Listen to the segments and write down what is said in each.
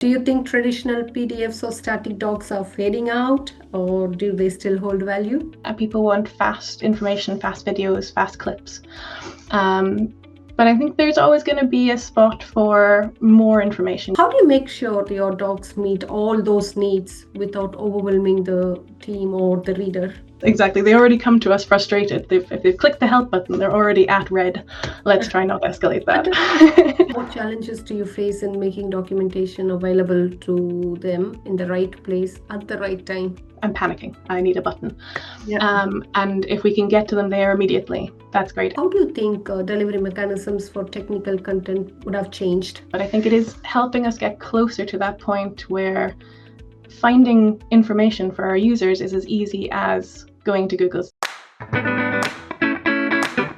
Do you think traditional PDFs or static docs are fading out, or do they still hold value? People want fast information, fast videos, fast clips. But I think there's always going to be a spot for more information. How do you make sure your docs meet all those needs without overwhelming the team or the reader? Exactly. They already come to us frustrated. If they've clicked the help button, they're already at red. Let's try not to escalate that. What challenges do you face in making documentation available to them in the right place at the right time? I'm panicking. I need a button. And if we can get to them there immediately, that's great. How do you think delivery mechanisms for technical content would have changed? But I think it is helping us get closer to that point where finding information for our users is as easy as going to Google's.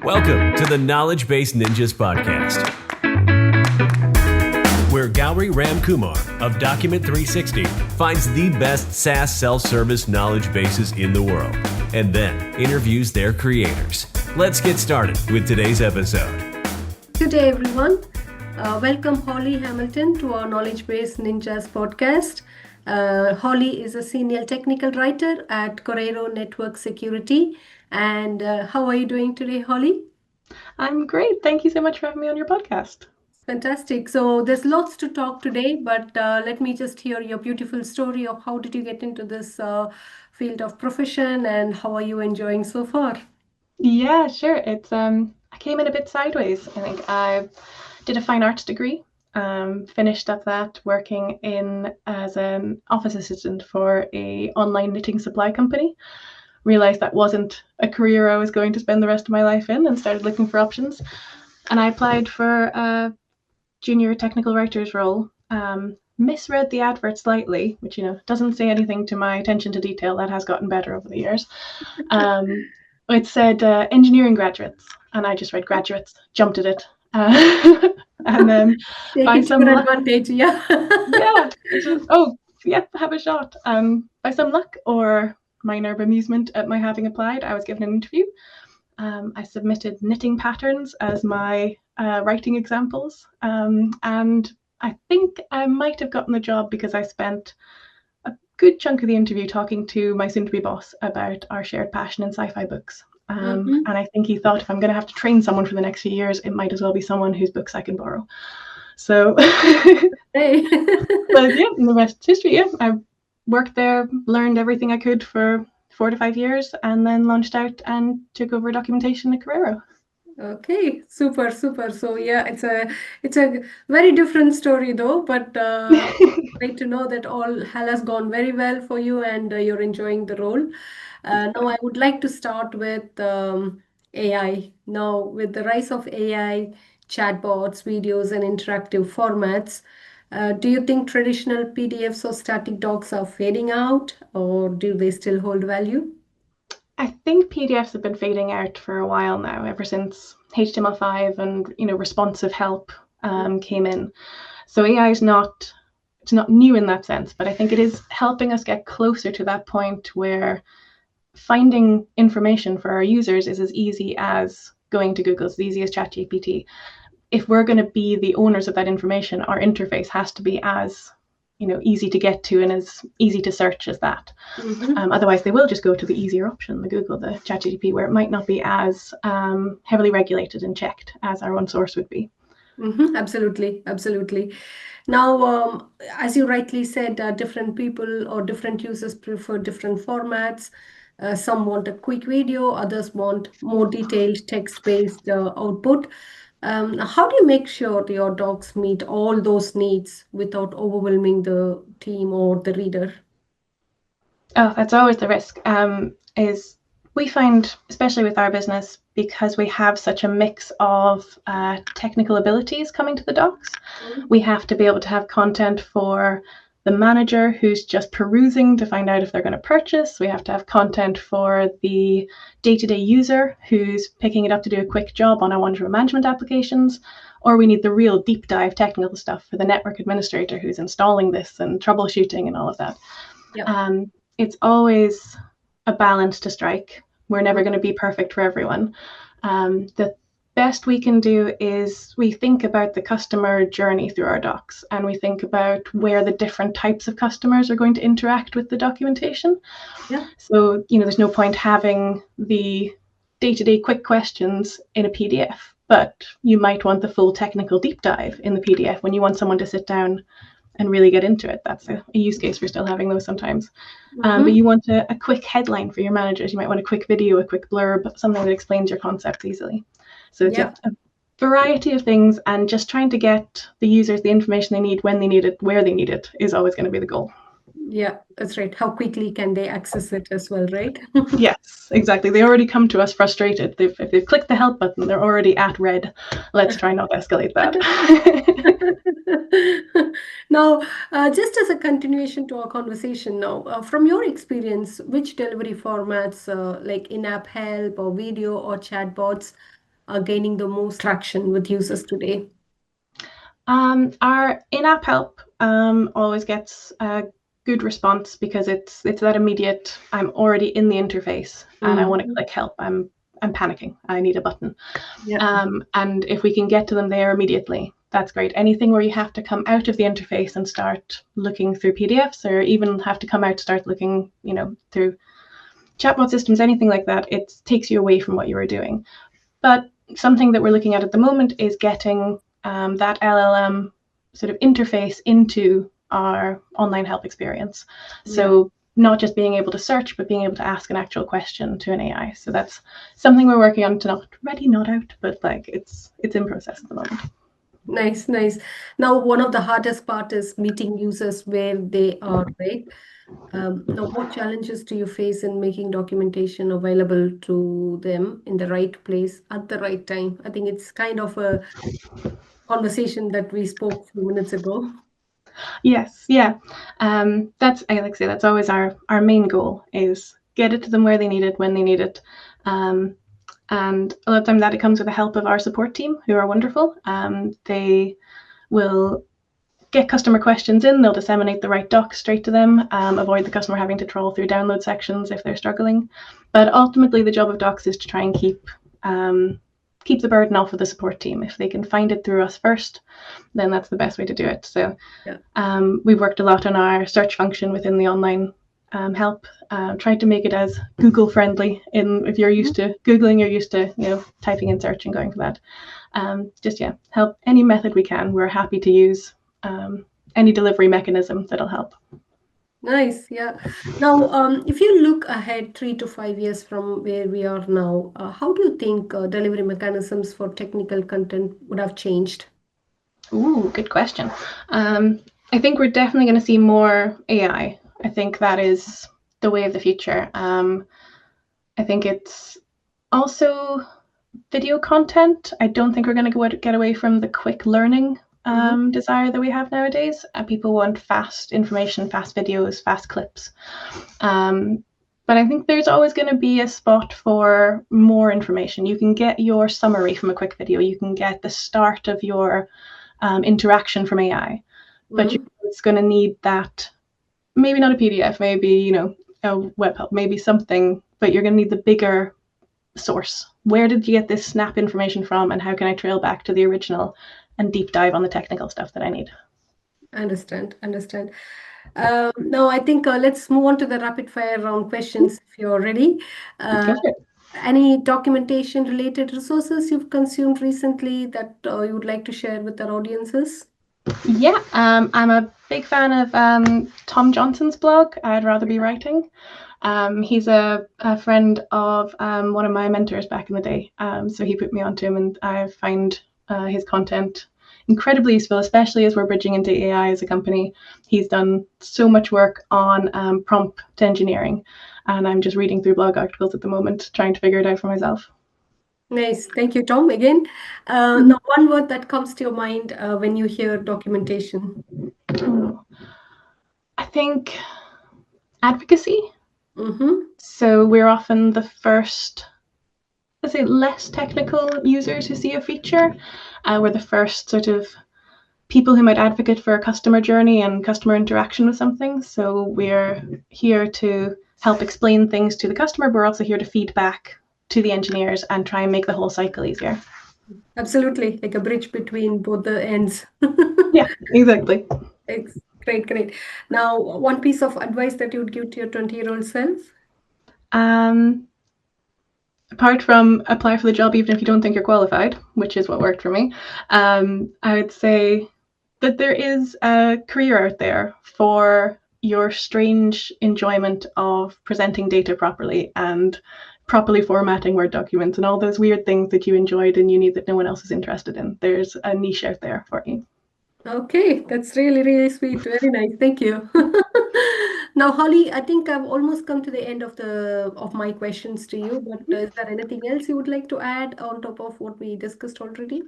Welcome to the Knowledge Base Ninjas podcast, where Gauri Ramkumar of Document 360 finds the best SaaS self-service knowledge bases in the world and then interviews their creators. Let's get started with today's episode. Good day, everyone. Welcome Holli Hamilton to our Knowledge Base Ninjas podcast. Holli is a senior technical writer at Corero Network Security. And how are you doing today, Holli? I'm great. Thank you so much for having me on your podcast. Fantastic. So there's lots to talk today, but let me just hear your beautiful story of how did you get into this field of profession and how are you enjoying so far? Yeah, sure. It's I came in a bit sideways. I think I did a fine arts degree. Finished up that working as an office assistant for a online knitting supply company. Realized that wasn't a career I was going to spend the rest of my life in, and started looking for options. And I applied for a junior technical writer's role. Misread the advert slightly, which doesn't say anything to my attention to detail. That has gotten better over the years. It said engineering graduates, and I just read graduates, jumped at it. And then by some luck, advantage, have a shot. By some luck or minor bemusement at my having applied, I was given an interview. I submitted knitting patterns as my writing examples, and I think I might have gotten the job because I spent a good chunk of the interview talking to my soon-to-be boss about our shared passion in sci-fi books. And I think he thought if I'm going to have to train someone for the next few years, it might as well be someone whose books I can borrow. So, hey. But yeah, and the rest is history. Yeah, I worked there, learned everything I could for 4 to 5 years, and then launched out and took over documentation at Corero. Okay, super. So yeah, it's a very different story though, but great to know that all has gone very well for you and you're enjoying the role. Now I would like to start with AI. Now with the rise of AI, chatbots, videos, and interactive formats, do you think traditional PDFs or static docs are fading out, or do they still hold value? I think PDFs have been fading out for a while now, ever since HTML5 and responsive help came in. So AI is not new in that sense, but I think it is helping us get closer to that point where finding information for our users is as easy as going to Google, as easy as ChatGPT. If we're going to be the owners of that information, our interface has to be as easy to get to and as easy to search as that. Otherwise, they will just go to the easier option, the Google, the ChatGPT, where it might not be as heavily regulated and checked as our own source would be. Absolutely. Now, as you rightly said, different people or different users prefer different formats. Some want a quick video, others want more detailed text-based output. How do you make sure your docs meet all those needs without overwhelming the team or the reader? Oh, that's always the risk. Is we find, especially with our business, because we have such a mix of technical abilities coming to the docs, we have to be able to have content for the manager who's just perusing to find out if they're going to purchase. We have to have content for the day-to-day user who's picking it up to do a quick job on our one-to-one management applications, or we need the real deep dive technical stuff for the network administrator who's installing this and troubleshooting and all of that. Yep. It's always a balance to strike. We're never going to be perfect for everyone. The best we can do is we think about the customer journey through our docs, and we think about where the different types of customers are going to interact with the documentation. Yeah. So, there's no point having the day-to-day quick questions in a PDF, but you might want the full technical deep dive in the PDF when you want someone to sit down and really get into it. That's a use case for still having those sometimes. But you want a quick headline for your managers. You might want a quick video, a quick blurb, something that explains your concepts easily. So it's a variety of things, and just trying to get the users the information they need when they need it, where they need it, is always going to be the goal. Yeah, that's right. How quickly can they access it as well, right? Yes, exactly. They already come to us frustrated. If they've clicked the help button, they're already at red. Let's try not to escalate that. Now, just as a continuation to our conversation now, from your experience, which delivery formats like in-app help or video or chatbots are gaining the most traction with users today? Our in-app help always gets a good response because it's that immediate. I'm already in the interface and I want to click help. I'm panicking. I need a button. Yeah. And if we can get to them there immediately, that's great. Anything where you have to come out of the interface and start looking through PDFs, or even have to come out to start looking, through chatbot systems, anything like that, it takes you away from what you were doing. But something that we're looking at the moment is getting that LLM sort of interface into our online help experience. So not just being able to search, but being able to ask an actual question to an AI. So that's something we're working on, to not ready, not out, but it's in process at the moment. Nice, nice. Now, one of the hardest part is meeting users where they are, right? Now, what challenges do you face in making documentation available to them in the right place at the right time? I think it's kind of a conversation that we spoke a few minutes ago. Yes, yeah. That's, I like to say, that's always our main goal, is get it to them where they need it, when they need it. And a lot of time that it comes with the help of our support team, who are wonderful. They will get customer questions in, they'll disseminate the right docs straight to them, avoid the customer having to trawl through download sections if they're struggling. But ultimately, the job of docs is to try and keep the burden off of the support team. If they can find it through us first, then that's the best way to do it. So we've worked a lot on our search function within the online help, tried to make it as Google friendly. If you're used to Googling, you're used to typing in search and going for that. Help any method we can. We're happy to use any delivery mechanism that'll help. Nice, yeah. Now, if you look ahead 3 to 5 years from where we are now, how do you think delivery mechanisms for technical content would have changed? Ooh, good question. I think we're definitely going to see more AI. I think that is the way of the future. I think it's also video content. I don't think we're going to get away from the quick learning desire that we have nowadays. People want fast information, fast videos, fast clips. But I think there's always going to be a spot for more information. You can get your summary from a quick video. You can get the start of your interaction from AI. But it's going to need that, maybe not a PDF, maybe, a web help, maybe something, but you're going to need the bigger source. Where did you get this snap information from, and how can I trail back to the original and deep dive on the technical stuff that I need? Understand. Now, I think let's move on to the rapid fire round questions if you're ready. Any documentation related resources you've consumed recently that you would like to share with our audiences? Yeah, I'm a big fan of Tom Johnson's blog, I'd Rather Be Writing. He's a friend of one of my mentors back in the day. So he put me onto him, and I find his content incredibly useful, especially as we're bridging into AI as a company. He's done so much work on prompt engineering, and I'm just reading through blog articles at the moment, trying to figure it out for myself. Nice. Thank you, Tom, again. Now, one word that comes to your mind when you hear documentation. I think advocacy. So we're often the first, let's say, less technical users who see a feature. We're the first sort of people who might advocate for a customer journey and customer interaction with something. So we're here to help explain things to the customer, but we're also here to feed back to the engineers and try and make the whole cycle easier. Absolutely, like a bridge between both the ends. Yeah, exactly. Great, great. Now, one piece of advice that you would give to your 20-year-old self? Um, Apart from apply for the job even if you don't think you're qualified, which is what worked for me, I would say that there is a career out there for your strange enjoyment of presenting data properly and properly formatting Word documents and all those weird things that you enjoyed in uni that no one else is interested in. There's a niche out there for you. Okay, that's really, really sweet. Very nice. Thank you. Now, Holly, I think I've almost come to the end of my questions to you, but is there anything else you would like to add on top of what we discussed already?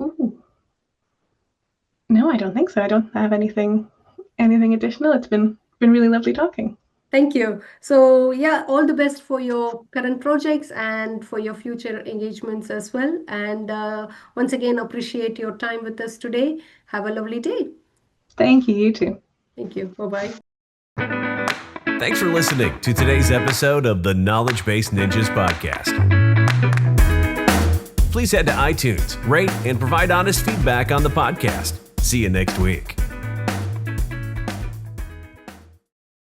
Ooh. No, I don't think so. I don't have anything additional. It's been really lovely talking. Thank you. So, yeah, all the best for your current projects and for your future engagements as well. And once again, appreciate your time with us today. Have a lovely day. Thank you, you too. Thank you. Bye-bye. Thanks for listening to today's episode of the Knowledge Base Ninjas podcast. Please head to iTunes, rate, and provide honest feedback on the podcast. See you next week.